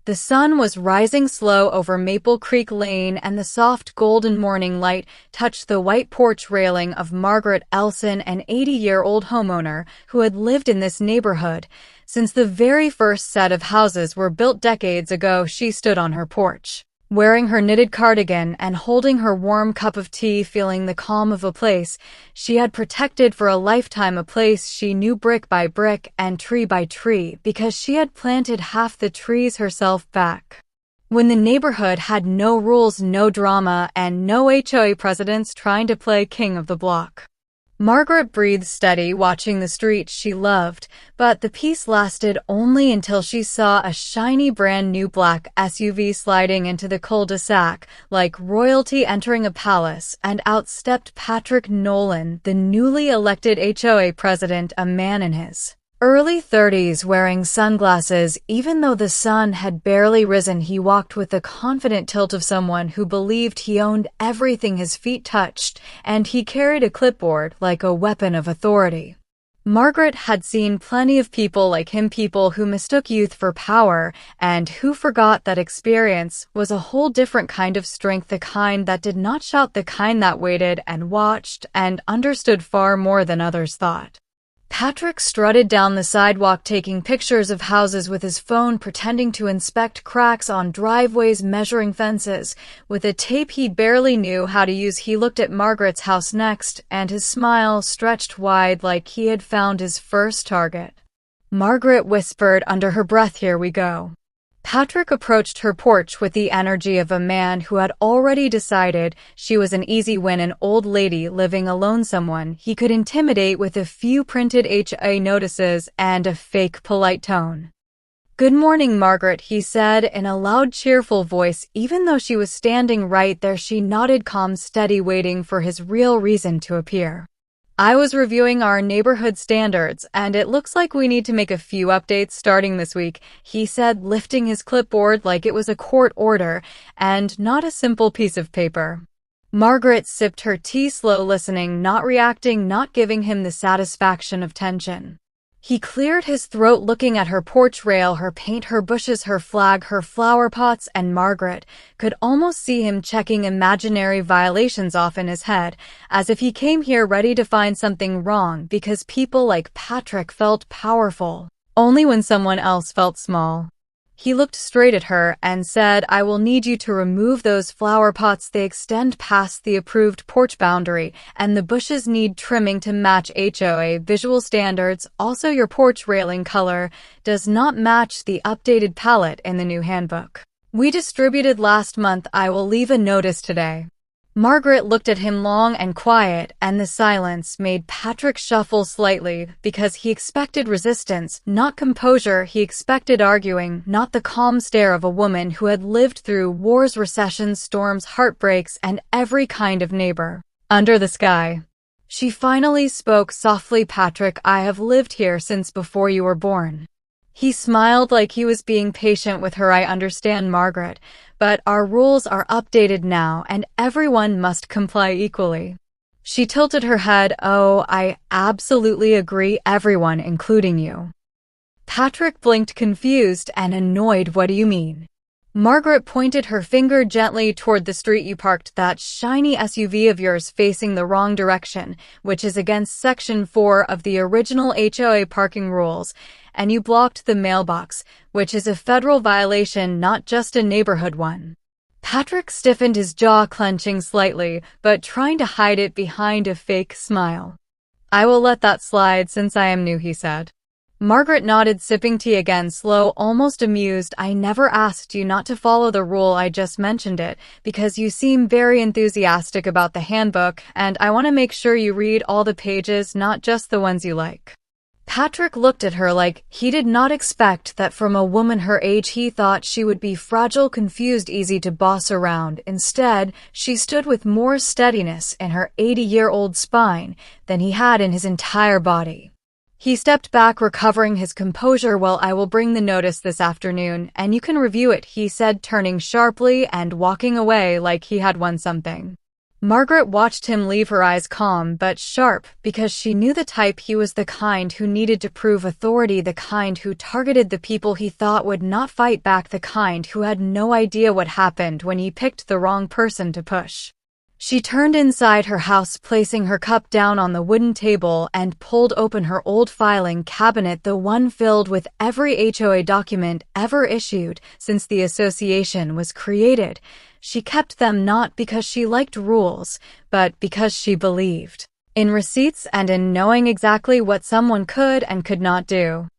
The sun was rising slow over Maple Creek Lane, and the soft golden morning light touched the white porch railing of Margaret Elson, an 80-year-old homeowner who had lived in this neighborhood since the very first set of houses were built decades ago. She stood on her porch, wearing her knitted cardigan and holding her warm cup of tea, feeling the calm of a place she had protected for a lifetime, a place she knew brick by brick and tree by tree because she had planted half the trees herself back when the neighborhood had no rules, no drama, and no HOA presidents trying to play king of the block. Margaret breathed steady, watching the street she loved, but the peace lasted only until she saw a shiny brand-new black SUV sliding into the cul-de-sac like royalty entering a palace, and out stepped Patrick Nolan, the newly elected HOA president, a man in his early 30s wearing sunglasses. Even though the sun had barely risen, he walked with the confident tilt of someone who believed he owned everything his feet touched, and he carried a clipboard like a weapon of authority. Margaret had seen plenty of people like him, people who mistook youth for power and who forgot that experience was a whole different kind of strength, the kind that did not shout, the kind that waited and watched and understood far more than others thought. Patrick strutted down the sidewalk, taking pictures of houses with his phone, pretending to inspect cracks on driveways, measuring fences with a tape he barely knew how to use. He looked at Margaret's house next, and his smile stretched wide like he had found his first target. Margaret whispered under her breath, "Here we go." Patrick approached her porch with the energy of a man who had already decided she was an easy win, an old lady living alone, someone he could intimidate with a few printed HOA notices and a fake polite tone. "Good morning, Margaret," he said in a loud, cheerful voice. Even though she was standing right there, she nodded, calm, steady, waiting for his real reason to appear. "I was reviewing our neighborhood standards, and it looks like we need to make a few updates starting this week," he said, lifting his clipboard like it was a court order and not a simple piece of paper. Margaret sipped her tea, slow, listening, not reacting, not giving him the satisfaction of tension. He cleared his throat, looking at her porch rail, her paint, her bushes, her flag, her flower pots, and Margaret could almost see him checking imaginary violations off in his head, as if he came here ready to find something wrong because people like Patrick felt powerful only when someone else felt small. He looked straight at her and said, "I will need you to remove those flower pots. They extend past the approved porch boundary, and the bushes need trimming to match HOA visual standards. Also, your porch railing color does not match the updated palette in the new handbook we distributed last month. I will leave a notice today." Margaret looked at him long and quiet, and the silence made Patrick shuffle slightly because he expected resistance, not composure. He expected arguing, not the calm stare of a woman who had lived through wars, recessions, storms, heartbreaks, and every kind of neighbor under the sky. She finally spoke softly, "Patrick, I have lived here since before you were born." He smiled like he was being patient with her. "I understand, Margaret, but our rules are updated now and everyone must comply equally." She tilted her head. "Oh, I absolutely agree, everyone, including you." Patrick blinked, confused and annoyed. "What do you mean?" Margaret pointed her finger gently toward the street. "You parked that shiny SUV of yours facing the wrong direction, which is against Section 4 of the original HOA parking rules, and you blocked the mailbox, which is a federal violation, not just a neighborhood one." Patrick stiffened, his jaw clenching slightly, but trying to hide it behind a fake smile. "I will let that slide since I am new," he said. Margaret nodded, sipping tea again, slow, almost amused. "I never asked you not to follow the rule. I just mentioned it because you seem very enthusiastic about the handbook, and I want to make sure you read all the pages, not just the ones you like." Patrick looked at her like he did not expect that from a woman her age. He thought she would be fragile, confused, easy to boss around. Instead, she stood with more steadiness in her 80-year-old spine than he had in his entire body. He stepped back, recovering his composure. "Well, I will bring the notice this afternoon, and you can review it," he said, turning sharply and walking away like he had won something. Margaret watched him leave, her eyes calm but sharp, because she knew the type. He was the kind who needed to prove authority, the kind who targeted the people he thought would not fight back, the kind who had no idea what happened when he picked the wrong person to push. She turned inside her house, placing her cup down on the wooden table, and pulled open her old filing cabinet, the one filled with every HOA document ever issued since the association was created. She kept them not because she liked rules, but because she believed in receipts and in knowing exactly what someone could and could not do.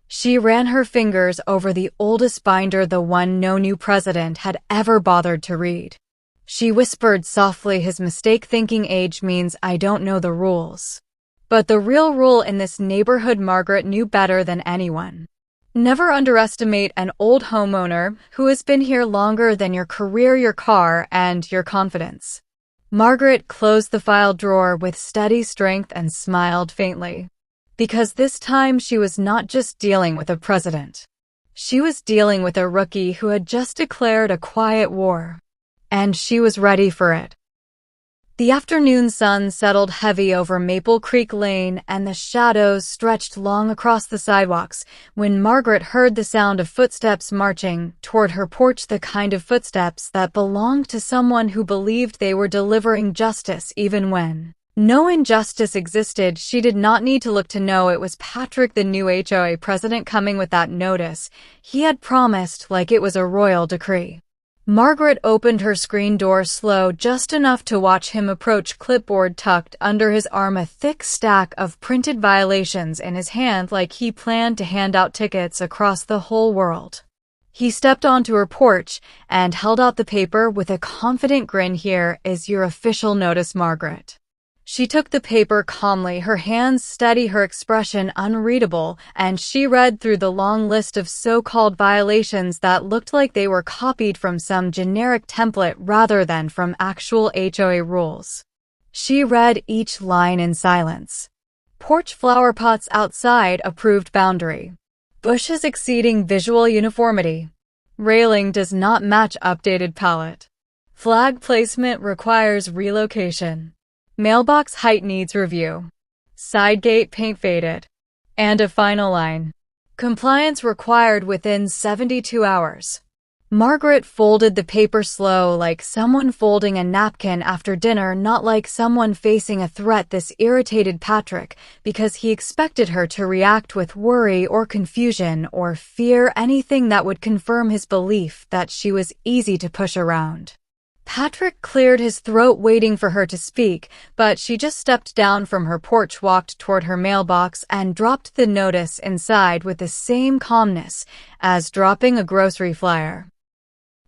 She ran her fingers over the oldest binder, the one no new president had ever bothered to read. She whispered softly, his mistake, thinking age means I don't know the rules. But the real rule in this neighborhood Margaret knew better than anyone. Never underestimate an old homeowner who has been here longer than your career, your car, and your confidence. Margaret closed the file drawer with steady strength and smiled faintly. Because this time she was not just dealing with a president. She was dealing with a rookie who had just declared a quiet war. And she was ready for it. The afternoon sun settled heavy over Maple Creek Lane, and the shadows stretched long across the sidewalks when Margaret heard the sound of footsteps marching toward her porch, the kind of footsteps that belonged to someone who believed they were delivering justice even when no injustice existed. She did not need to look to know it was Patrick, the new HOA president, coming with that notice he had promised like it was a royal decree. Margaret opened her screen door slow, just enough to watch him approach, clipboard tucked under his arm, a thick stack of printed violations in his hand, like he planned to hand out tickets across the whole world. He stepped onto her porch and held out the paper with a confident grin. Here is your official notice, Margaret. She took the paper calmly, her hands steady, her expression unreadable, and she read through the long list of so-called violations that looked like they were copied from some generic template rather than from actual HOA rules. She read each line in silence. Porch flower pots outside approved boundary. Bushes exceeding visual uniformity. Railing does not match updated palette. Flag placement requires relocation. Mailbox height needs review. Side gate paint faded. And a final line. Compliance required within 72 hours. Margaret folded the paper slow, like someone folding a napkin after dinner, not like someone facing a threat. This irritated Patrick because he expected her to react with worry or confusion or fear, anything that would confirm his belief that she was easy to push around. Patrick cleared his throat, waiting for her to speak, but she just stepped down from her porch, walked toward her mailbox, and dropped the notice inside with the same calmness as dropping a grocery flyer.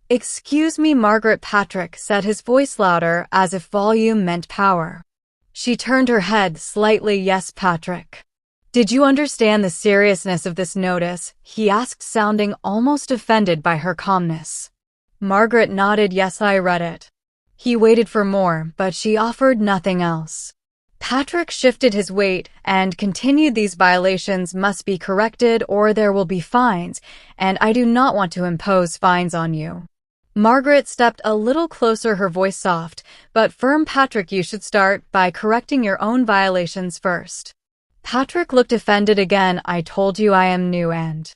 "Excuse me, Margaret," Patrick said, his voice louder, as if volume meant power. She turned her head slightly. "Yes, Patrick." "Did you understand the seriousness of this notice?" he asked, sounding almost offended by her calmness. Margaret nodded. "Yes, I read it." He waited for more, but she offered nothing else. Patrick shifted his weight and continued, "These violations must be corrected or there will be fines, and I do not want to impose fines on you." Margaret stepped a little closer, her voice soft but firm. "Patrick, you should start by correcting your own violations first." Patrick looked offended again. "I told you I am new and..."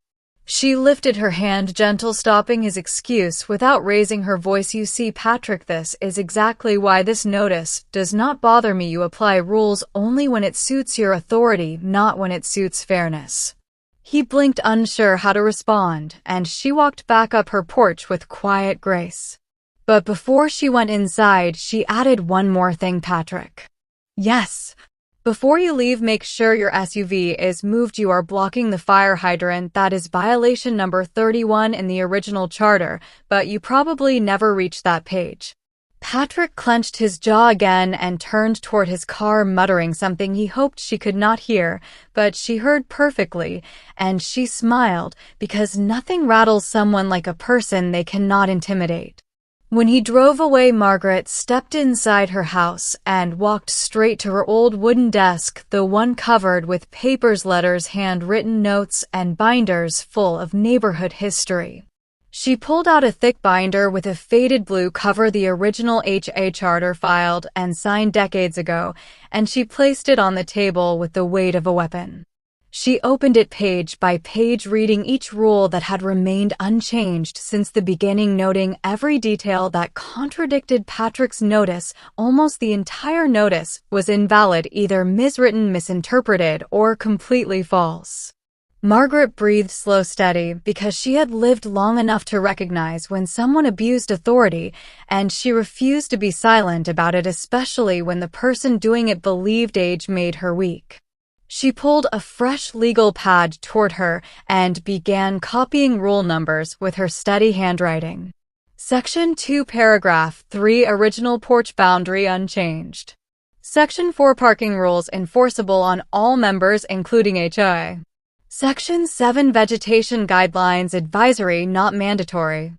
She lifted her hand, gentle, stopping his excuse without raising her voice. "You see, Patrick, this is exactly why this notice does not bother me. You apply rules only when it suits your authority, not when it suits fairness." He blinked, unsure how to respond, and she walked back up her porch with quiet grace. But before she went inside, she added one more thing, "Patrick. Yes. Before you leave, make sure your SUV is moved. You are blocking the fire hydrant. That is violation number 31 in the original charter, but you probably never reached that page." Patrick clenched his jaw again and turned toward his car, muttering something he hoped she could not hear, but she heard perfectly, and she smiled, because nothing rattles someone like a person they cannot intimidate. When he drove away, Margaret stepped inside her house and walked straight to her old wooden desk, the one covered with papers, letters, handwritten notes, and binders full of neighborhood history. She pulled out a thick binder with a faded blue cover, the original HOA charter filed and signed decades ago, and she placed it on the table with the weight of a weapon. She opened it page by page, reading each rule that had remained unchanged since the beginning, noting every detail that contradicted Patrick's notice. Almost the entire notice was invalid, either miswritten, misinterpreted, or completely false. Margaret breathed slow, steady, because she had lived long enough to recognize when someone abused authority, and she refused to be silent about it, especially when the person doing it believed age made her weak. She pulled a fresh legal pad toward her and began copying rule numbers with her steady handwriting. Section 2, Paragraph 3, Original porch boundary unchanged. Section 4, Parking rules enforceable on all members, including HOA. Section 7, Vegetation guidelines advisory, not mandatory.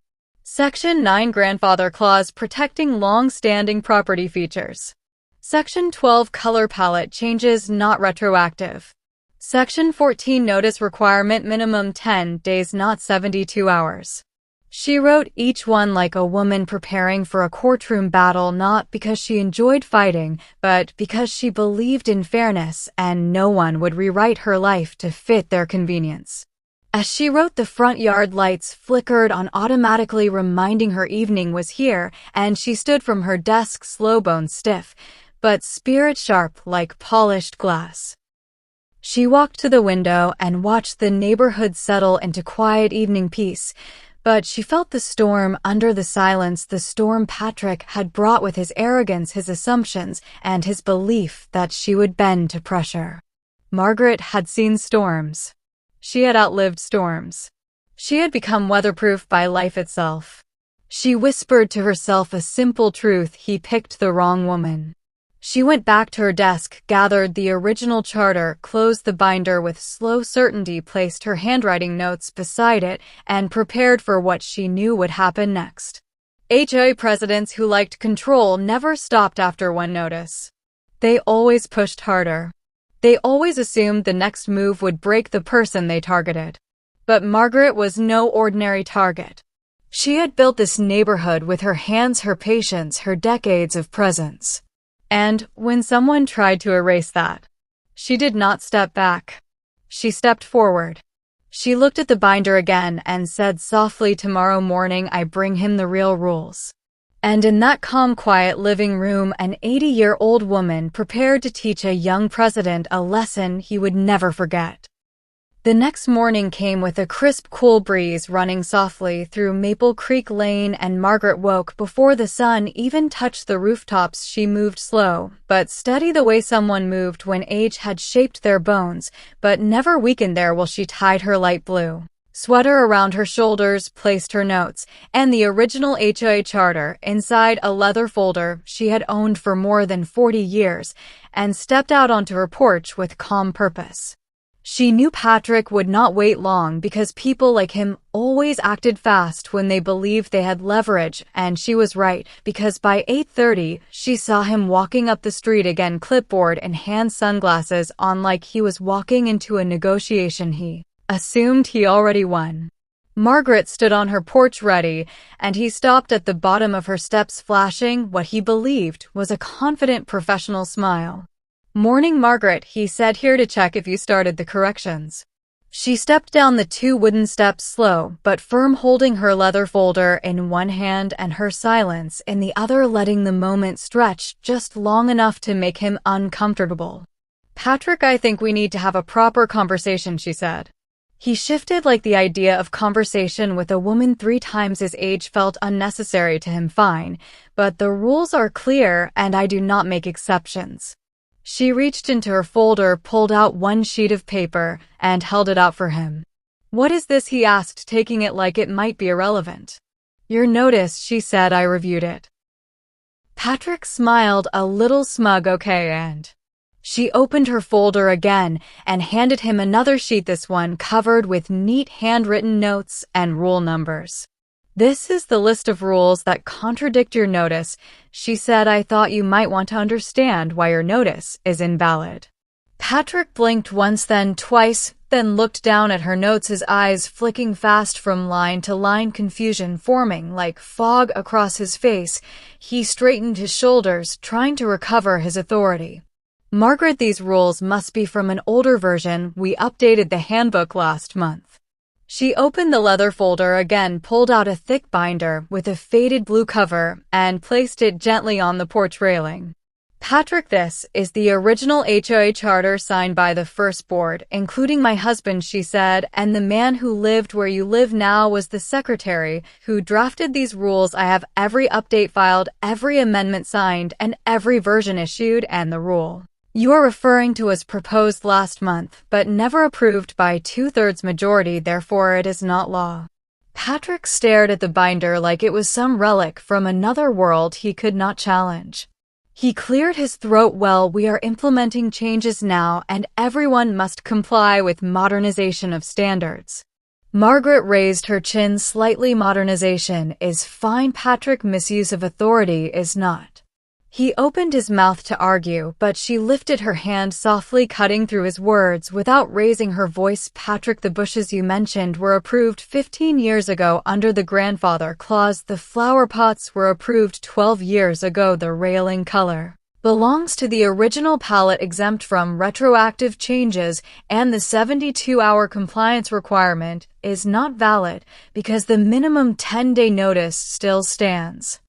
Section 9, Grandfather clause protecting long-standing property features. Section 12, Color palette changes not retroactive. Section 14, Notice requirement minimum 10 days, not 72 hours. She wrote each one like a woman preparing for a courtroom battle, not because she enjoyed fighting, but because she believed in fairness and no one would rewrite her life to fit their convenience. As she wrote, the front yard lights flickered on automatically, reminding her evening was here, and she stood from her desk, slow, bone stiff, but spirit sharp like polished glass. She walked to the window and watched the neighborhood settle into quiet evening peace, but she felt the storm under the silence, the storm Patrick had brought with his arrogance, his assumptions, and his belief that she would bend to pressure. Margaret had seen storms. She had outlived storms. She had become weatherproof by life itself. She whispered to herself a simple truth: he picked the wrong woman. She went back to her desk, gathered the original charter, closed the binder with slow certainty, placed her handwriting notes beside it, and prepared for what she knew would happen next. HOA presidents who liked control never stopped after one notice. They always pushed harder. They always assumed the next move would break the person they targeted. But Margaret was no ordinary target. She had built this neighborhood with her hands, her patience, her decades of presence. And when someone tried to erase that, she did not step back. She stepped forward. She looked at the binder again and said softly, "Tomorrow morning I bring him the real rules." And in that calm, quiet living room, an 80-year-old woman prepared to teach a young president a lesson he would never forget. The next morning came with a crisp, cool breeze running softly through Maple Creek Lane, and Margaret woke before the sun even touched the rooftops. She moved slow, but steady, the way someone moved when age had shaped their bones, but never weakened there, while she tied her light blue sweater around her shoulders, placed her notes and the original HOA charter inside a leather folder she had owned for more than 40 years, and stepped out onto her porch with calm purpose. She knew Patrick would not wait long, because people like him always acted fast when they believed they had leverage, and she was right, because by 8:30 she saw him walking up the street again, clipboard in hand, sunglasses on, like he was walking into a negotiation he assumed he already won. Margaret stood on her porch ready, and he stopped at the bottom of her steps, flashing what he believed was a confident, professional smile. "Morning, Margaret," he said, "here to check if you started the corrections." She stepped down the 2 wooden steps, slow but firm, holding her leather folder in one hand and her silence in the other, letting the moment stretch just long enough to make him uncomfortable. "Patrick, I think we need to have a proper conversation," she said. He shifted, like the idea of conversation with a woman 3 times his age felt unnecessary to him. "Fine, but the rules are clear and I do not make exceptions." She reached into her folder, pulled out one sheet of paper, and held it out for him. "What is this?" he asked, taking it like it might be irrelevant. "Your notice," she said. "I reviewed it." Patrick smiled, a little smug. "Okay," and she opened her folder again and handed him another sheet, this one covered with neat handwritten notes and rule numbers. "This is the list of rules that contradict your notice," she said. "I thought you might want to understand why your notice is invalid." Patrick blinked once, then twice, then looked down at her notes, his eyes flicking fast from line to line, confusion forming like fog across his face. He straightened his shoulders, trying to recover his authority. Margaret, these rules must be from an older version. We updated the handbook last month. She opened the leather folder again, pulled out a thick binder with a faded blue cover, and placed it gently on the porch railing. Patrick, this is the original HOA charter signed by the first board, including my husband, she said, and the man who lived where you live now was the secretary who drafted these rules. I have every update filed, every amendment signed, and every version issued, and the rule you are referring to was proposed last month, but never approved by 2/3 majority, therefore it is not law. Patrick stared at the binder like it was some relic from another world he could not challenge. He cleared his throat. Well, we are implementing changes now, and everyone must comply with modernization of standards. Margaret raised her chin slightly. Modernization is fine, Patrick. Misuse of authority is not. He opened his mouth to argue, but she lifted her hand softly, cutting through his words without raising her voice. Patrick, the bushes you mentioned were approved 15 years ago under the grandfather clause. The flower pots were approved 12 years ago. The railing color belongs to the original palette, exempt from retroactive changes, and the 72-hour compliance requirement is not valid because the minimum 10-day notice still stands.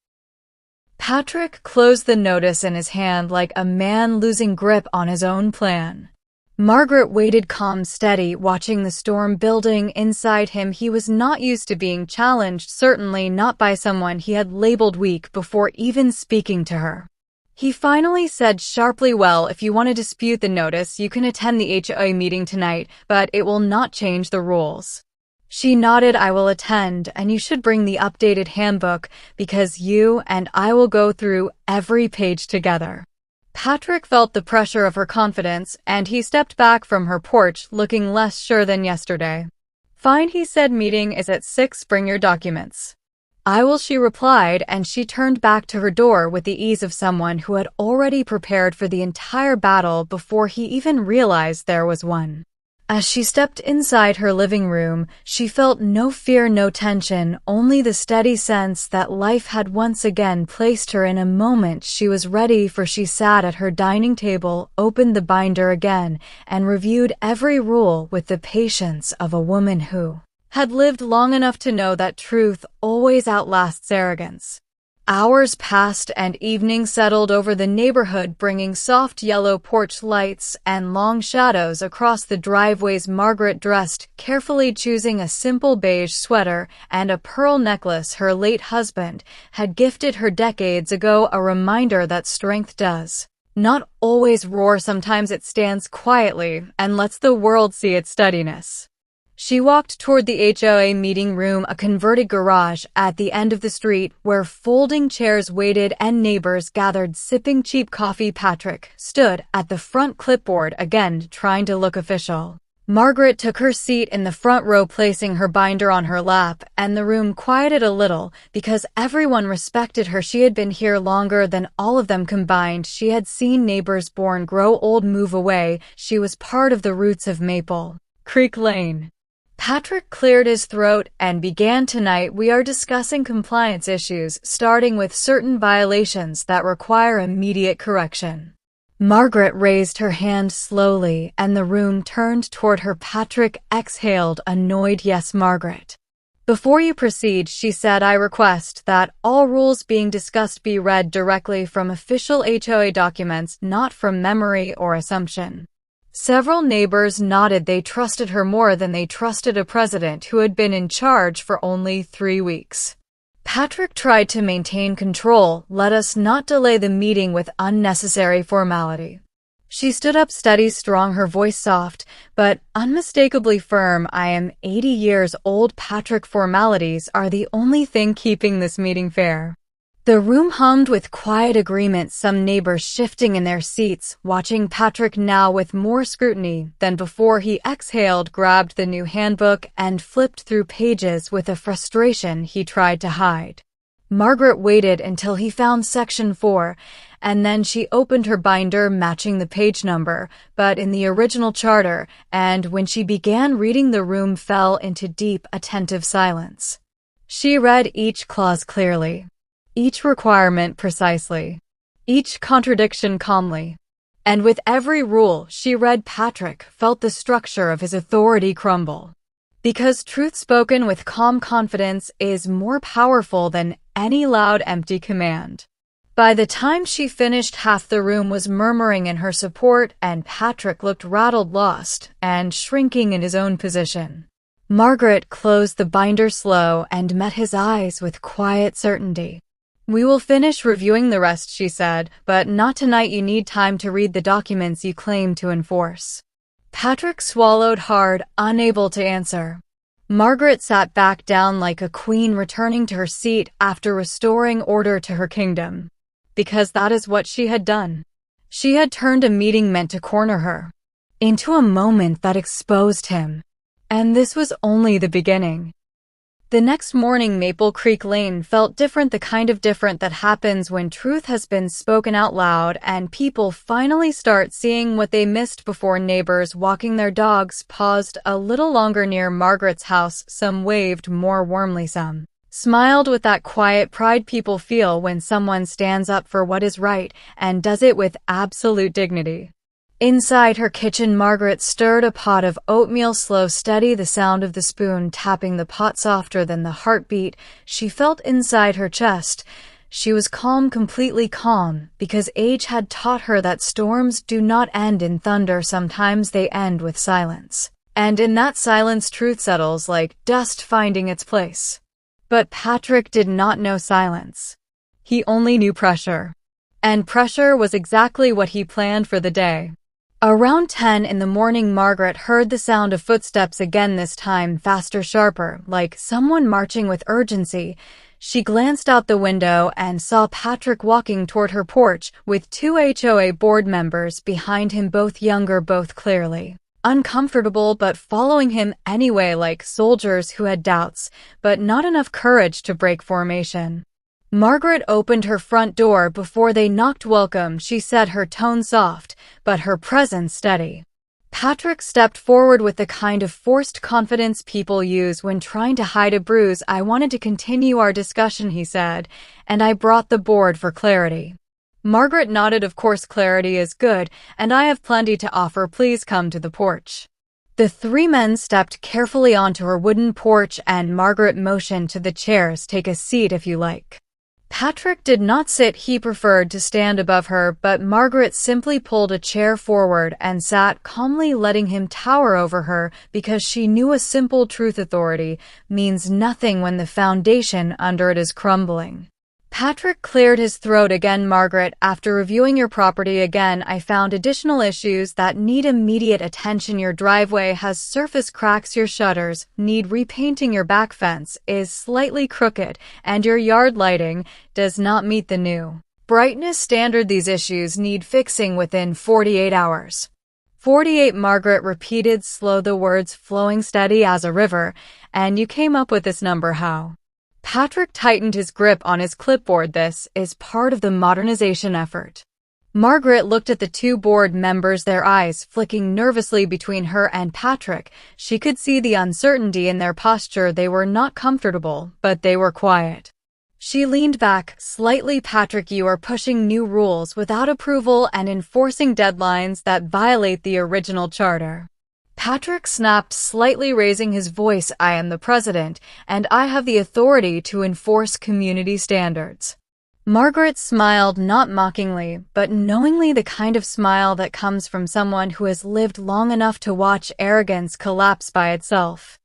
Patrick closed the notice in his hand like a man losing grip on his own plan. Margaret waited, calm, steady, watching the storm building inside him. He was not used to being challenged, certainly not by someone he had labeled weak before even speaking to her. He finally said sharply, well, if you want to dispute the notice, you can attend the HOA meeting tonight, but it will not change the rules. She nodded. I will attend, and you should bring the updated handbook because you and I will go through every page together. Patrick felt the pressure of her confidence, and he stepped back from her porch, looking less sure than yesterday. Fine, he said, meeting is at 6, bring your documents. I will, she replied, and she turned back to her door with the ease of someone who had already prepared for the entire battle before he even realized there was one. As she stepped inside her living room, she felt no fear, no tension, only the steady sense that life had once again placed her in a moment she was ready for. She sat at her dining table, opened the binder again, and reviewed every rule with the patience of a woman who had lived long enough to know that truth always outlasts arrogance. Hours passed and evening settled over the neighborhood, bringing soft yellow porch lights and long shadows across the driveways. Margaret dressed carefully, choosing a simple beige sweater and a pearl necklace her late husband had gifted her decades ago, a reminder that strength does not always roar. Sometimes it stands quietly and lets the world see its steadiness. She walked toward the HOA meeting room, a converted garage at the end of the street where folding chairs waited and neighbors gathered sipping cheap coffee. Patrick stood at the front, clipboard again, trying to look official. Margaret took her seat in the front row, placing her binder on her lap, and the room quieted a little because everyone respected her. She had been here longer than all of them combined. She had seen neighbors born, grow old, move away. She was part of the roots of Maple Creek Lane. Patrick cleared his throat and began. Tonight we are discussing compliance issues, starting with certain violations that require immediate correction. Margaret raised her hand slowly, and the room turned toward her. Patrick exhaled, annoyed. Yes, Margaret. Before you proceed, she said, I request that all rules being discussed be read directly from official HOA documents, not from memory or assumption. Several neighbors nodded. They trusted her more than they trusted a president who had been in charge for only 3 weeks. Patrick tried to maintain control. Let us not delay the meeting with unnecessary formality. She stood up, steady, strong, her voice soft, but unmistakably firm. I am 80 years old, Patrick. Formalities are the only thing keeping this meeting fair. The room hummed with quiet agreement, some neighbors shifting in their seats, watching Patrick now with more scrutiny than before. He exhaled, grabbed the new handbook, and flipped through pages with a frustration he tried to hide. Margaret waited until he found Section 4, and then she opened her binder matching the page number, but in the original charter, and when she began reading, the room fell into deep, attentive silence. She read each clause clearly, each requirement precisely, each contradiction calmly. And with every rule she read, Patrick felt the structure of his authority crumble. Because truth spoken with calm confidence is more powerful than any loud, empty command. By the time she finished, half the room was murmuring in her support, and Patrick looked rattled, lost, and shrinking in his own position. Margaret closed the binder slow and met his eyes with quiet certainty. "We will finish reviewing the rest," she said, "but not tonight. You need time to read the documents you claim to enforce." Patrick swallowed hard, unable to answer. Margaret sat back down like a queen returning to her seat after restoring order to her kingdom. Because that is what she had done. She had turned a meeting meant to corner her into a moment that exposed him. And this was only the beginning. The next morning, Maple Creek Lane felt different, the kind of different that happens when truth has been spoken out loud and people finally start seeing what they missed before. Neighbors walking their dogs paused a little longer near Margaret's house. Some waved more warmly, some smiled with that quiet pride people feel when someone stands up for what is right and does it with absolute dignity. Inside her kitchen, Margaret stirred a pot of oatmeal, slow, steady, the sound of the spoon tapping the pot softer than the heartbeat she felt inside her chest. She was calm, completely calm, because age had taught her that storms do not end in thunder. Sometimes they end with silence. And in that silence, truth settles like dust finding its place. But Patrick did not know silence. He only knew pressure. And pressure was exactly what he planned for the day. Around 10 in the morning, Margaret heard the sound of footsteps again, this time faster, sharper, like someone marching with urgency. She glanced out the window and saw Patrick walking toward her porch with 2 HOA board members behind him, both younger, both clearly uncomfortable, but following him anyway, like soldiers who had doubts, but not enough courage to break formation. Margaret opened her front door before they knocked. "Welcome," she said, her tone soft, but her presence steady. Patrick stepped forward with the kind of forced confidence people use when trying to hide a bruise. "I wanted to continue our discussion," he said, "and I brought the board for clarity." Margaret nodded. "Of course, clarity is good, and I have plenty to offer. Please come to the porch." The 3 men stepped carefully onto her wooden porch, and Margaret motioned to the chairs. "Take a seat if you like." Patrick did not sit. He preferred to stand above her, but Margaret simply pulled a chair forward and sat calmly, letting him tower over her, because she knew a simple truth: authority means nothing when the foundation under it is crumbling. Patrick cleared his throat again. "Margaret, after reviewing your property again, I found additional issues that need immediate attention. Your driveway has surface cracks, your shutters need repainting, your back fence is slightly crooked, and your yard lighting does not meet the new brightness standard. These issues need fixing within 48 hours. 48, Margaret repeated, slow, the words flowing steady as a river. "And you came up with this number how?" Patrick tightened his grip on his clipboard. "This is part of the modernization effort." Margaret looked at the 2 board members, their eyes flicking nervously between her and Patrick. She could see the uncertainty in their posture. They were not comfortable, but they were quiet. She leaned back slightly. "Patrick, you are pushing new rules without approval and enforcing deadlines that violate the original charter." Patrick snapped slightly, raising his voice. "I am the president, and I have the authority to enforce community standards." Margaret smiled, not mockingly, but knowingly, the kind of smile that comes from someone who has lived long enough to watch arrogance collapse by itself.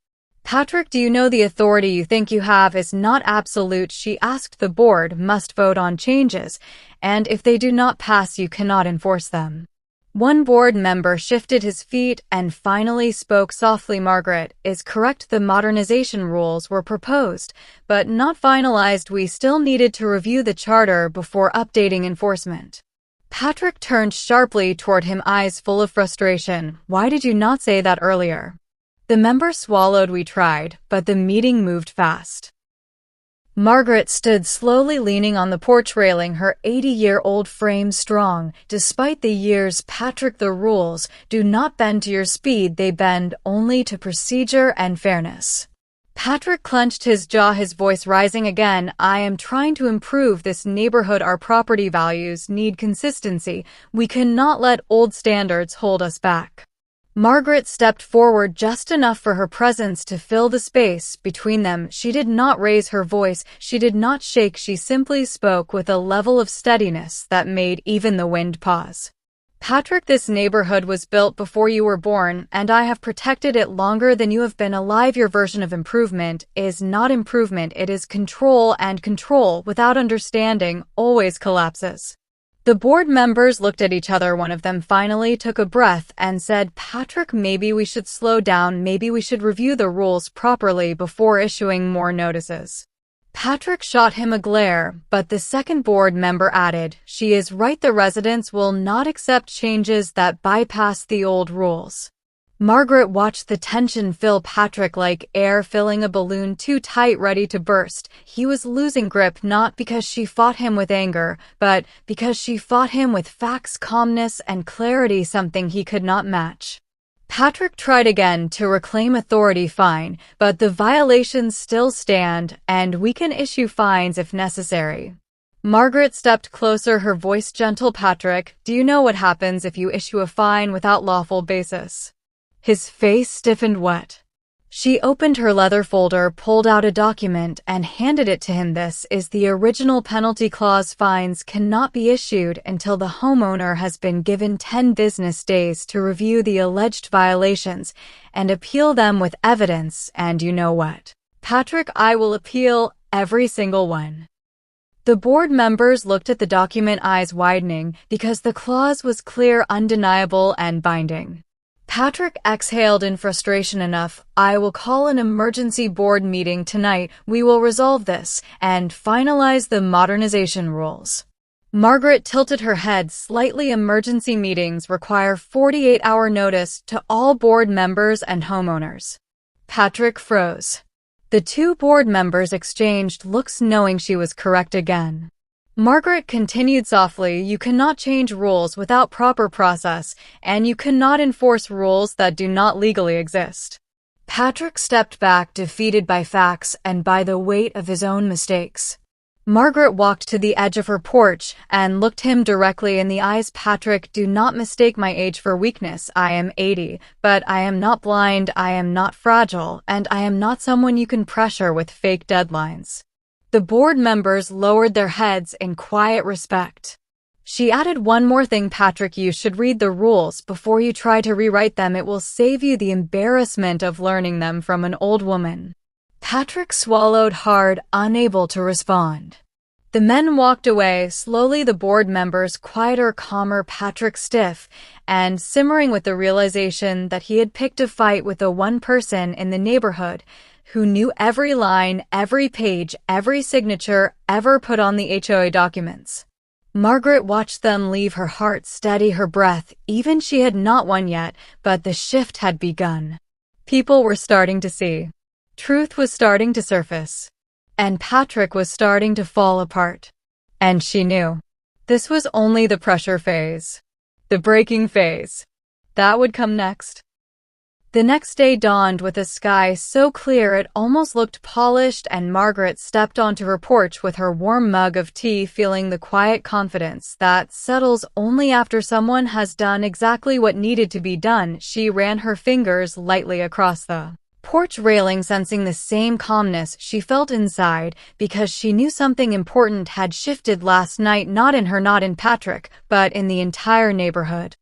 "Patrick, do you know the authority you think you have is not absolute?" she asked. "The board must vote on changes, and if they do not pass, you cannot enforce them." One board member shifted his feet and finally spoke softly. "Margaret is correct. The modernization rules were proposed, but not finalized. We still needed to review the charter before updating enforcement." Patrick turned sharply toward him, eyes full of frustration. "Why did you not say that earlier?" The member swallowed. "We tried, but the meeting moved fast." Margaret stood slowly leaning on the porch railing, her 80-year-old frame strong. Despite the years, Patrick, the rules do not bend to your speed, they bend only to procedure and fairness. Patrick clenched his jaw, his voice rising again. I am trying to improve this neighborhood. Our property values need consistency. We cannot let old standards hold us back. Margaret stepped forward just enough for her presence to fill the space between them. She did not raise her voice. She did not shake. She simply spoke with a level of steadiness that made even the wind pause. Patrick, this neighborhood was built before you were born, and I have protected it longer than you have been alive. Your version of improvement is not improvement. It is control, and control without understanding always collapses. The board members looked at each other. One of them finally took a breath and said, Patrick, maybe we should slow down. Maybe we should review the rules properly before issuing more notices. Patrick shot him a glare, but the second board member added, she is right. The residents will not accept changes that bypass the old rules. Margaret watched the tension fill Patrick like air filling a balloon too tight, ready to burst. He was losing grip, not because she fought him with anger, but because she fought him with facts, calmness, and clarity, something he could not match. Patrick tried again to reclaim authority. Fine, but the violations still stand, and we can issue fines if necessary. Margaret stepped closer, her voice gentle. Patrick, do you know what happens if you issue a fine without lawful basis? His face stiffened. What? She opened her leather folder, pulled out a document, and handed it to him. This is the original penalty clause. Fines cannot be issued until the homeowner has been given 10 business days to review the alleged violations and appeal them with evidence. And you know what, Patrick, I will appeal every single one. The board members looked at the document, eyes widening, because the clause was clear, undeniable, and binding. Patrick exhaled in frustration. Enough. I will call an emergency board meeting tonight. We will resolve this and finalize the modernization rules. Margaret tilted her head slightly. Emergency meetings require 48-hour notice to all board members and homeowners. Patrick froze. The two board members exchanged looks, knowing she was correct again. Margaret continued softly, you cannot change rules without proper process, and you cannot enforce rules that do not legally exist. Patrick stepped back, defeated by facts and by the weight of his own mistakes. Margaret walked to the edge of her porch and looked him directly in the eyes. Patrick, do not mistake my age for weakness. I am 80, but I am not blind, I am not fragile, and I am not someone you can pressure with fake deadlines. The board members lowered their heads in quiet respect. She added one more thing, Patrick, you should read the rules before you try to rewrite them. It will save you the embarrassment of learning them from an old woman. Patrick swallowed hard, unable to respond. The men walked away, slowly, the board members quieter, calmer, Patrick stiff and simmering with the realization that he had picked a fight with the one person in the neighborhood who knew every line, every page, every signature ever put on the HOA documents. Margaret watched them leave, her heart steady, her breath. Even she had not won yet, but the shift had begun. People were starting to see. Truth was starting to surface. And Patrick was starting to fall apart. And she knew. This was only the pressure phase. The breaking phase. That would come next. The next day dawned with a sky so clear it almost looked polished, and Margaret stepped onto her porch with her warm mug of tea, feeling the quiet confidence that settles only after someone has done exactly what needed to be done. She ran her fingers lightly across the porch railing, sensing the same calmness she felt inside, because she knew something important had shifted last night, not in her, not in Patrick, but in the entire neighborhood.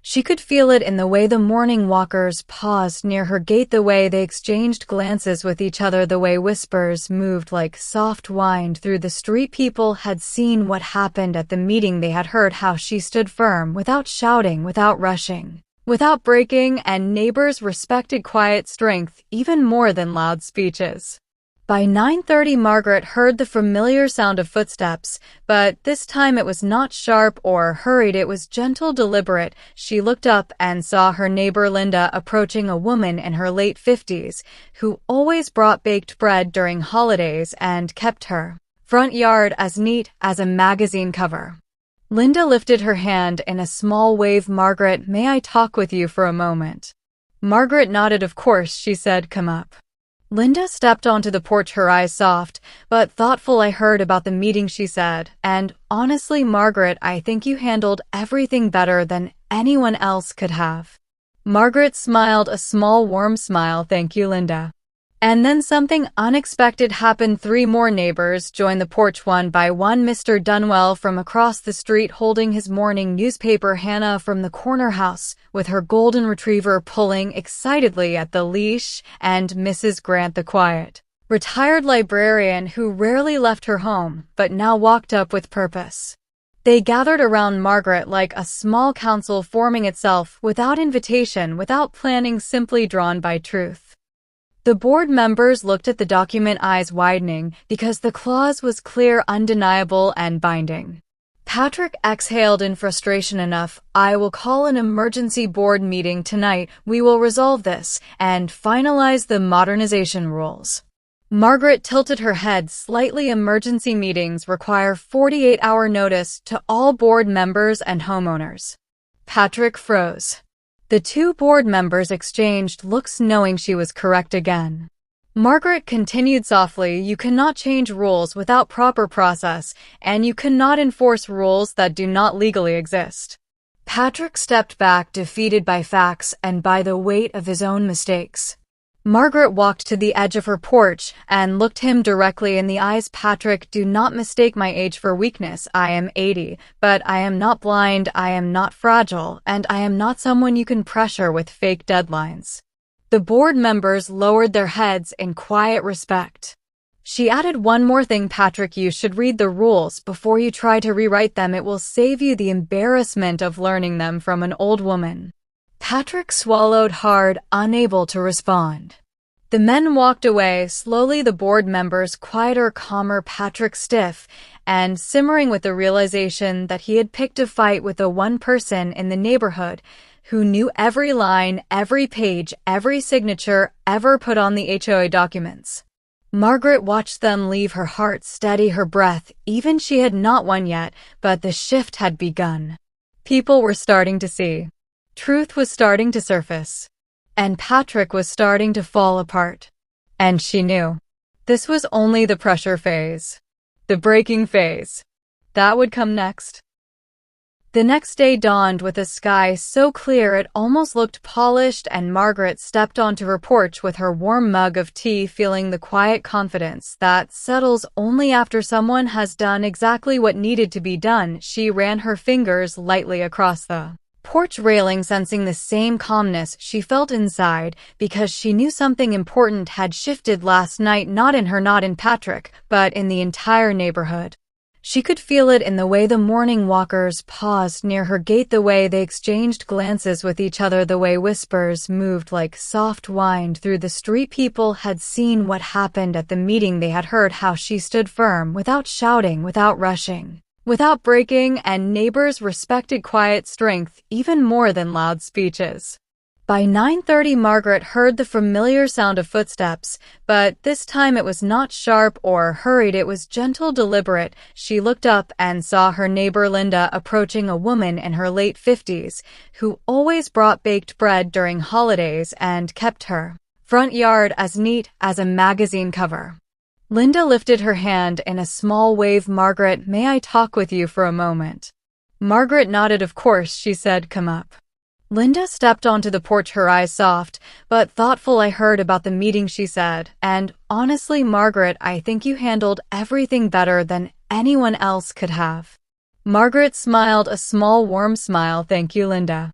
She could feel it in the way the morning walkers paused near her gate, the way they exchanged glances with each other, the way whispers moved like soft wind through the street. People had seen what happened at the meeting. They had heard how she stood firm, without shouting, without rushing, without breaking, and neighbors respected quiet strength even more than loud speeches. By 9:30, Margaret heard the familiar sound of footsteps, but this time it was not sharp or hurried, it was gentle, deliberate. She looked up and saw her neighbor Linda approaching, a woman in her late 50s, who always brought baked bread during holidays and kept her front yard as neat as a magazine cover. Linda lifted her hand in a small wave. "Margaret, may I talk with you for a moment?" Margaret nodded. "Of course," she said. "Come up." Linda stepped onto the porch, her eyes soft but thoughtful. "I heard about the meeting," she said, "and honestly, Margaret, I think you handled everything better than anyone else could have." Margaret smiled, a small warm smile. "Thank you, Linda." And then something unexpected happened. 3 more neighbors joined the porch, one by one. Mr. Dunwell from across the street holding his morning newspaper, Hannah from the corner house with her golden retriever pulling excitedly at the leash, and Mrs. Grant, the quiet, retired librarian who rarely left her home but now walked up with purpose. They gathered around Margaret like a small council forming itself without invitation, without planning, simply drawn by truth. The board members looked at the document, eyes widening, because the clause was clear, undeniable, and binding. Patrick exhaled in frustration. "Enough. I will call an emergency board meeting tonight. We will resolve this and finalize the modernization rules." Margaret tilted her head slightly. "Emergency meetings require 48-hour notice to all board members and homeowners." Patrick froze. The 2 board members exchanged looks, knowing she was correct again. Margaret continued softly, "You cannot change rules without proper process, and you cannot enforce rules that do not legally exist." Patrick stepped back, defeated by facts and by the weight of his own mistakes. Margaret walked to the edge of her porch and looked him directly in the eyes. "Patrick, do not mistake my age for weakness. I am 80, but I am not blind, I am not fragile, and I am not someone you can pressure with fake deadlines." The board members lowered their heads in quiet respect. She added, "One more thing, Patrick, you should read the rules before you try to rewrite them. It will save you the embarrassment of learning them from an old woman." Patrick swallowed hard, unable to respond. The men walked away slowly, the board members quieter, calmer, Patrick stiff and simmering with the realization that he had picked a fight with the one person in the neighborhood who knew every line, every page, every signature ever put on the HOA documents. Margaret watched them leave, her heart steady, her breath even. She had not won yet, but the shift had begun. People were starting to see. Truth was starting to surface. And Patrick was starting to fall apart. And she knew. This was only the pressure phase. The breaking phase. That would come next. The next day dawned with a sky so clear it almost looked polished, and Margaret stepped onto her porch with her warm mug of tea, feeling the quiet confidence that settles only after someone has done exactly what needed to be done. She ran her fingers lightly across the porch railing, sensing the same calmness she felt inside, because she knew something important had shifted last night, not in her, not in Patrick, but in the entire neighborhood. She could feel it in the way the morning walkers paused near her gate, the way they exchanged glances with each other, the way whispers moved like soft wind through the street. People had seen what happened at the meeting. They had heard how she stood firm, without shouting, without rushing, without breaking, and neighbors respected quiet strength even more than loud speeches. By 9:30, Margaret heard the familiar sound of footsteps, but this time it was not sharp or hurried, it was gentle, deliberate. She looked up and saw her neighbor Linda approaching, a woman in her late 50s, who always brought baked bread during holidays and kept her front yard as neat as a magazine cover. Linda lifted her hand in a small wave. "Margaret, may I talk with you for a moment?" Margaret nodded. "Of course," she said. "Come up." Linda stepped onto the porch, her eyes soft but thoughtful. "I heard about the meeting," she said, "and honestly, Margaret, I think you handled everything better than anyone else could have." Margaret smiled, a small warm smile. "Thank you, Linda."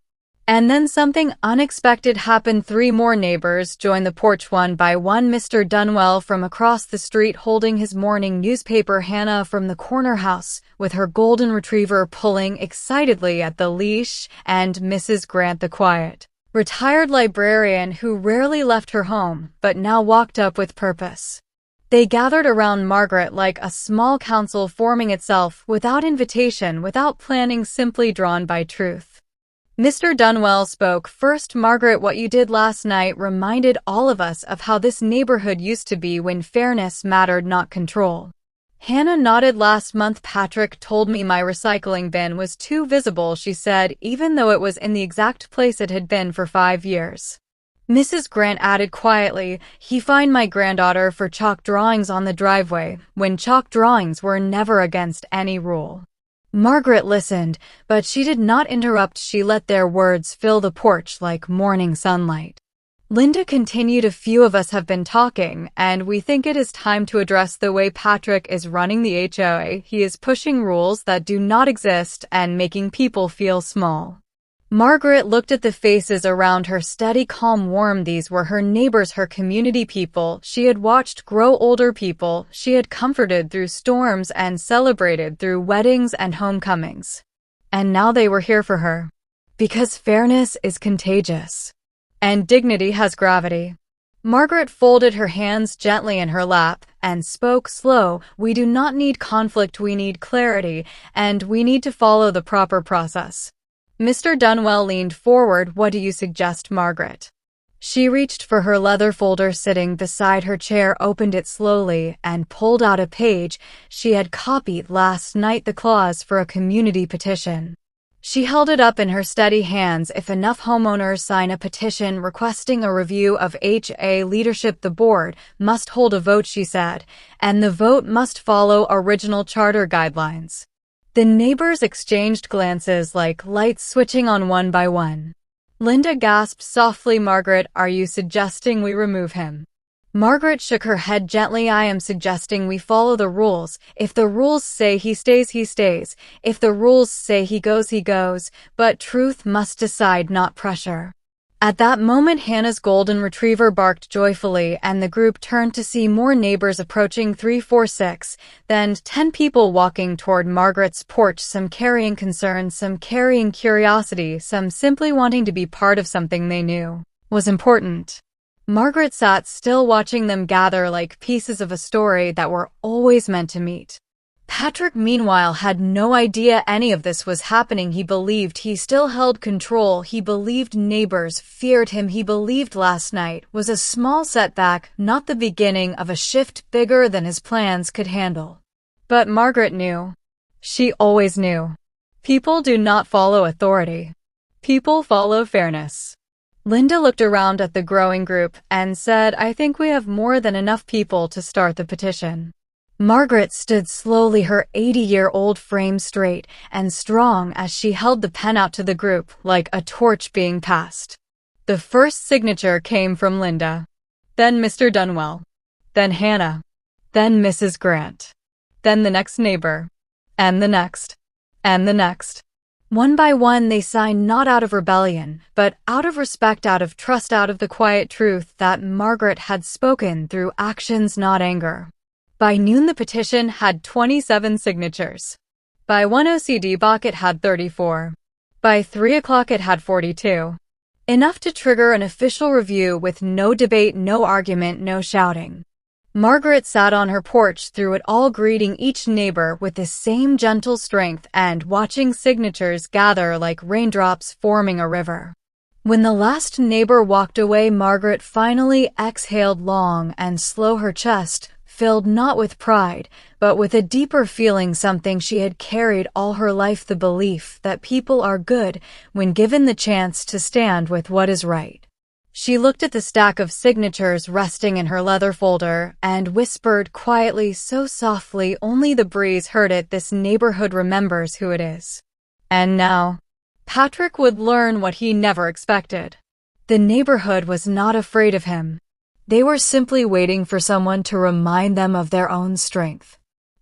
And then something unexpected happened. 3 more neighbors joined the porch, one by one. Mr. Dunwell from across the street holding his morning newspaper, Hannah from the corner house with her golden retriever pulling excitedly at the leash, and Mrs. Grant, the quiet, retired librarian who rarely left her home but now walked up with purpose. They gathered around Margaret like a small council forming itself without invitation, without planning, simply drawn by truth. Mr. Dunwell spoke first. "Margaret, what you did last night reminded all of us of how this neighborhood used to be when fairness mattered, not control." Hannah nodded. "Last month Patrick told me my recycling bin was too visible," she said, "even though it was in the exact place it had been for 5 years. Mrs. Grant added quietly, "He fined my granddaughter for chalk drawings on the driveway, when chalk drawings were never against any rule." Margaret listened, but she did not interrupt. She let their words fill the porch like morning sunlight. Linda continued, "A few of us have been talking, and we think it is time to address the way Patrick is running the HOA. He is pushing rules that do not exist and making people feel small." Margaret looked at the faces around her, steady, calm, warm. These were her neighbors, her community, people she had watched grow older, people she had comforted through storms and celebrated through weddings and homecomings. And now they were here for her. Because fairness is contagious. And dignity has gravity. Margaret folded her hands gently in her lap and spoke slow. "We do not need conflict, we need clarity, and we need to follow the proper process." Mr. Dunwell leaned forward. "What do you suggest, Margaret?" She reached for her leather folder sitting beside her chair, opened it slowly, and pulled out a page she had copied last night, the clause for a community petition. She held it up in her steady hands. "If enough homeowners sign a petition requesting a review of HOA leadership, the board must hold a vote," she said, "and the vote must follow original charter guidelines." The neighbors exchanged glances like lights switching on one by one. Linda gasped softly, "Margaret, are you suggesting we remove him?" Margaret shook her head gently. "I am suggesting we follow the rules. If the rules say he stays, he stays. If the rules say he goes, he goes. But truth must decide, not pressure." At that moment, Hannah's golden retriever barked joyfully, and the group turned to see more neighbors approaching. 3, 4, 6, then 10 people walking toward Margaret's porch, some carrying concern, some carrying curiosity, some simply wanting to be part of something they knew was important. Margaret sat still, watching them gather like pieces of a story that were always meant to meet. Patrick, meanwhile, had no idea any of this was happening. He believed he still held control. He believed neighbors feared him. He believed last night was a small setback, not the beginning of a shift bigger than his plans could handle. But Margaret knew. She always knew. People do not follow authority. People follow fairness. Linda looked around at the growing group and said, "I think we have more than enough people to start the petition." Margaret stood slowly, her 80-year-old frame straight and strong as she held the pen out to the group like a torch being passed. The first signature came from Linda, then Mr. Dunwell, then Hannah, then Mrs. Grant, then the next neighbor, and the next, and the next. One by one they signed, not out of rebellion, but out of respect, out of trust, out of the quiet truth that Margaret had spoken through actions, not anger. By noon the petition had 27 signatures. By 1 o'clock it had 34. By 3 o'clock it had 42. Enough to trigger an official review with no debate, no argument, no shouting. Margaret sat on her porch through it all, greeting each neighbor with the same gentle strength and watching signatures gather like raindrops forming a river. When the last neighbor walked away, Margaret finally exhaled long and slow, her chest filled not with pride, but with a deeper feeling, something she had carried all her life, the belief that people are good when given the chance to stand with what is right. She looked at the stack of signatures resting in her leather folder and whispered quietly, so softly only the breeze heard it, "This neighborhood remembers who it is." And now, Patrick would learn what he never expected. The neighborhood was not afraid of him. They were simply waiting for someone to remind them of their own strength.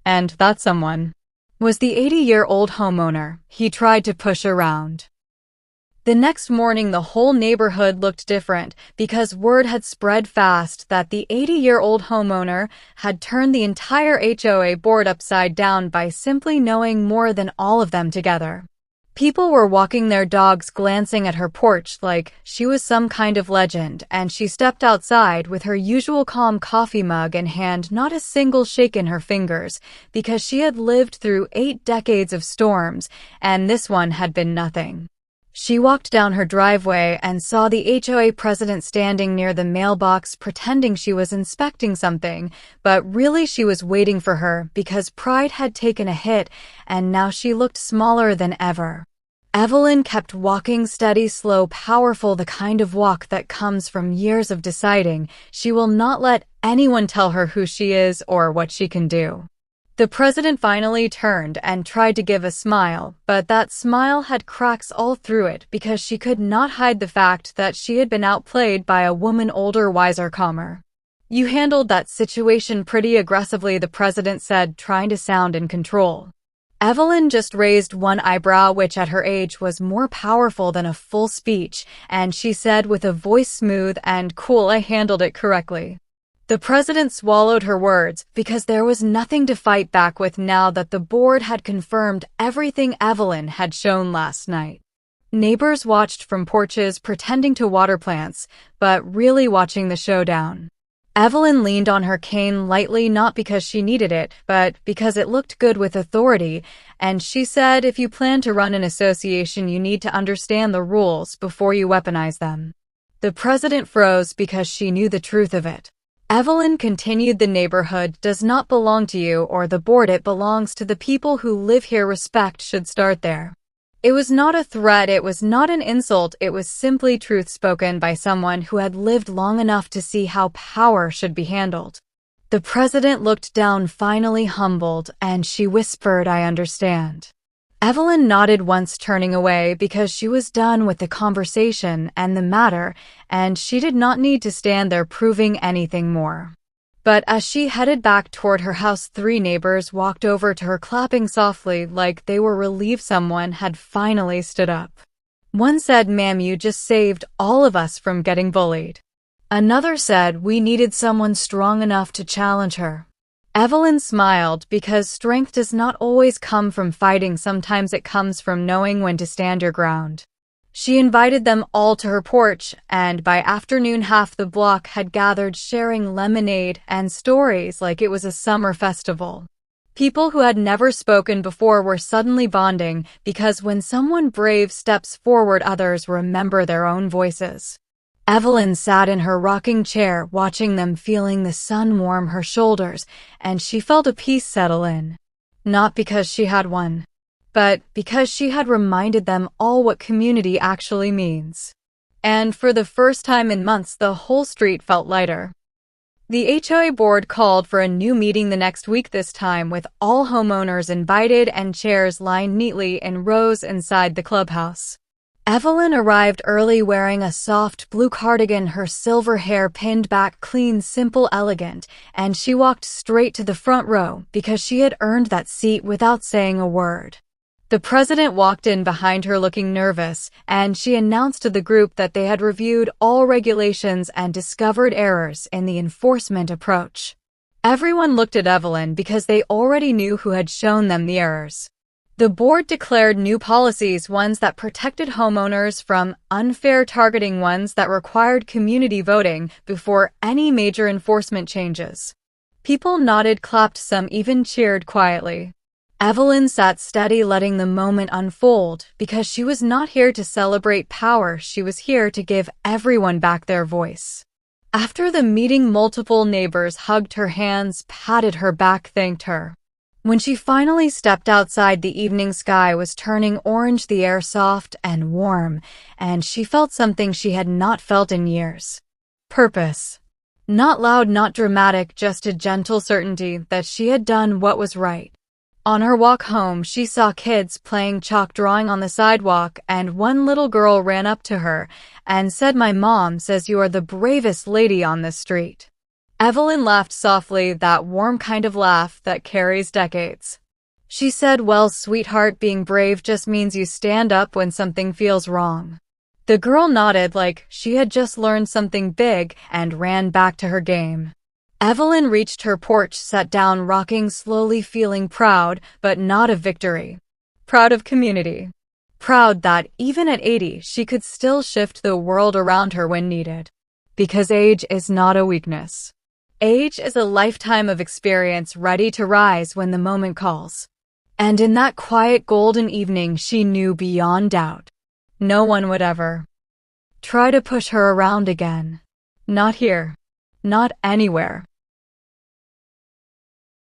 And that someone was the 80-year-old homeowner he tried to push around. The next morning the whole neighborhood looked different because word had spread fast that the 80-year-old homeowner had turned the entire HOA board upside down by simply knowing more than all of them together. People were walking their dogs, glancing at her porch like she was some kind of legend, and she stepped outside with her usual calm coffee mug in hand, not a single shake in her fingers, because she had lived through 8 decades of storms, and this one had been nothing. She walked down her driveway and saw the HOA president standing near the mailbox, pretending she was inspecting something, but really she was waiting for her because pride had taken a hit, and now she looked smaller than ever. Evelyn kept walking, steady, slow, powerful, the kind of walk that comes from years of deciding she will not let anyone tell her who she is or what she can do. The president finally turned and tried to give a smile, but that smile had cracks all through it because she could not hide the fact that she had been outplayed by a woman older, wiser, calmer. "You handled that situation pretty aggressively," the president said, trying to sound in control. Evelyn just raised one eyebrow, which at her age was more powerful than a full speech, and she said with a voice smooth and cool, "I handled it correctly." The president swallowed her words because there was nothing to fight back with now that the board had confirmed everything Evelyn had shown last night. Neighbors watched from porches, pretending to water plants, but really watching the showdown. Evelyn leaned on her cane lightly, not because she needed it, but because it looked good with authority, and she said, "If you plan to run an association, you need to understand the rules before you weaponize them." The president froze because she knew the truth of it. Evelyn continued, "The neighborhood does not belong to you or the board. It belongs to the people who live here. Respect should start there." It was not a threat, it was not an insult, it was simply truth spoken by someone who had lived long enough to see how power should be handled. The president looked down, finally humbled, and she whispered, "I understand." Evelyn nodded once, turning away because she was done with the conversation and the matter, and she did not need to stand there proving anything more. But as she headed back toward her house, 3 neighbors walked over to her, clapping softly like they were relieved someone had finally stood up. One said, "Ma'am, you just saved all of us from getting bullied." Another said, "We needed someone strong enough to challenge her." Evelyn smiled because strength does not always come from fighting, sometimes it comes from knowing when to stand your ground. She invited them all to her porch, and by afternoon half the block had gathered, sharing lemonade and stories like it was a summer festival. People who had never spoken before were suddenly bonding because when someone brave steps forward, others remember their own voices. Evelyn sat in her rocking chair, watching them, feeling the sun warm her shoulders, and she felt a peace settle in. Not because she had won, but because she had reminded them all what community actually means. And for the first time in months, the whole street felt lighter. The HOA board called for a new meeting the next week, this time with all homeowners invited and chairs lined neatly in rows inside the clubhouse. Evelyn arrived early, wearing a soft blue cardigan, her silver hair pinned back, clean, simple, elegant, and she walked straight to the front row because she had earned that seat without saying a word. The president walked in behind her looking nervous, and she announced to the group that they had reviewed all regulations and discovered errors in the enforcement approach. Everyone looked at Evelyn because they already knew who had shown them the errors. The board declared new policies, ones that protected homeowners from unfair targeting, ones that required community voting before any major enforcement changes. People nodded, clapped, some even cheered quietly. Evelyn sat steady, letting the moment unfold, because she was not here to celebrate power, she was here to give everyone back their voice. After the meeting, multiple neighbors hugged her hands, patted her back, thanked her. When she finally stepped outside, the evening sky was turning orange, the air soft and warm, and she felt something she had not felt in years. Purpose. Not loud, not dramatic, just a gentle certainty that she had done what was right. On her walk home, she saw kids playing chalk drawing on the sidewalk, and one little girl ran up to her and said, "My mom says you are the bravest lady on this street." Evelyn laughed softly, that warm kind of laugh that carries decades. She said, "Well, sweetheart, being brave just means you stand up when something feels wrong." The girl nodded like she had just learned something big and ran back to her game. Evelyn reached her porch, sat down, rocking slowly, feeling proud, but not of victory. Proud of community. proud that, even at 80, she could still shift the world around her when needed. Because age is not a weakness. Age is a lifetime of experience ready to rise when the moment calls. And in that quiet golden evening, she knew beyond doubt, no one would ever try to push her around again. Not here. Not anywhere.